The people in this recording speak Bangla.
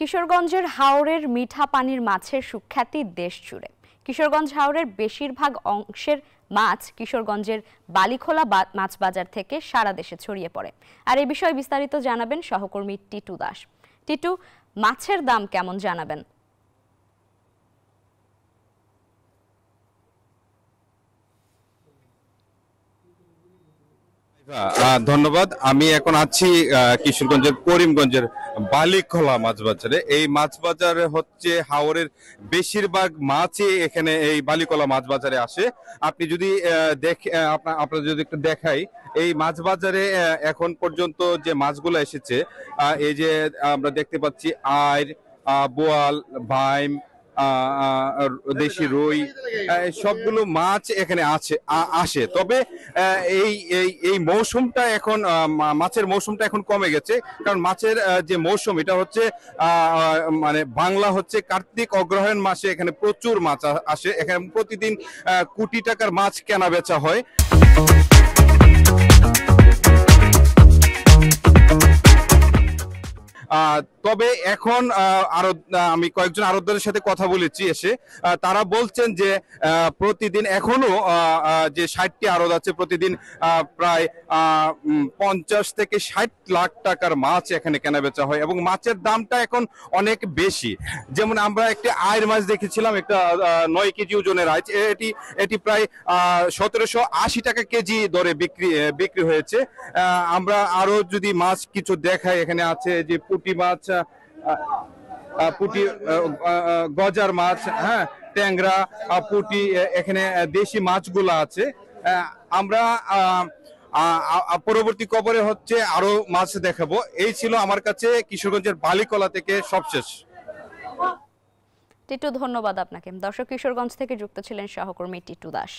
কিশোরগঞ্জের হাওরের মিঠা পানির মাছের সুখ্যাতি দেশ জুড়ে। কিশোরগঞ্জ হাওরের বেশিরভাগ অংশের মাছ কিশোরগঞ্জের বালিখোলা মাছ বাজার থেকে সারা দেশে ছড়িয়ে পড়ে। আর এই বিষয়ে বিস্তারিত জানাবেন সহকর্মী টিটু দাস। টিটু, মাছের দাম কেমন জানাবেন? ধন্যবাদ। আমি এখন আছি কিশোরগঞ্জের করিমগঞ্জের বালিখোলা মাছ বাজারে। এই মাছ বাজারে হচ্ছে হাওরের বেশিরভাগ মাছই এখানে এই বালিখোলা মাছ বাজারে আসে। আপনি যদি আপনার যদি একটু দেখাই, এই মাছ বাজারে এখন পর্যন্ত যে মাছগুলো এসেছে, এই যে আমরা দেখতে পাচ্ছি আইড়, বোয়াল, বাইম, দেশি রুই, সবগুলো মাছ এখানে আসে। তবে এই এই এই মৌসুমটা এখন মাছের মৌসুমটা এখন কমে গেছে, কারণ মাছের যে মৌসুম এটা হচ্ছে মানে বাংলা হচ্ছে কার্তিক অগ্রহায়ণ মাসে এখানে প্রচুর মাছ আসে। এখানে প্রতিদিন কোটি টাকার মাছ কেনা বেচা হয়। তবে এখন আমি কয়েকজন আড়তদারের সাথে কথা বলেছি এসে, তারা বলছেন যে প্রতিদিন এখনো যে 60টি আড়ত আছে, প্রতিদিন প্রায় 50 থেকে 60 লাখ টাকার মাছ এখানে কেনাবেচা হয় এবং মাছের দামটা এখন অনেক বেশি। যেমন আমরা একটি আইড় মাছ দেখেছিলাম, একটা 9 কেজি ওজনের আইড়, এটি প্রায় 1780 টাকা কেজি দরে বিক্রি হয়েছে। আমরা আরো যদি মাছ কিছু দেখাই, এখানে আছে যে পুঁটি মাছ, পুঁটি, গজার মাছ, হ্যাঁ, ট্যাংরা, পুঁটি, এখানে দেশি মাছগুলো আছে। আমরা পরবর্তী খবরে হচ্ছে আরো মাছ দেখাবো। এই ছিল আমার কাছে কিশোরগঞ্জের বালিখোলা থেকে সবশেষ। টিটু, ধন্যবাদ আপনাকে। দর্শক, কিশোরগঞ্জ থেকে যুক্ত ছিলেন সহকর্মী টিটু দাস।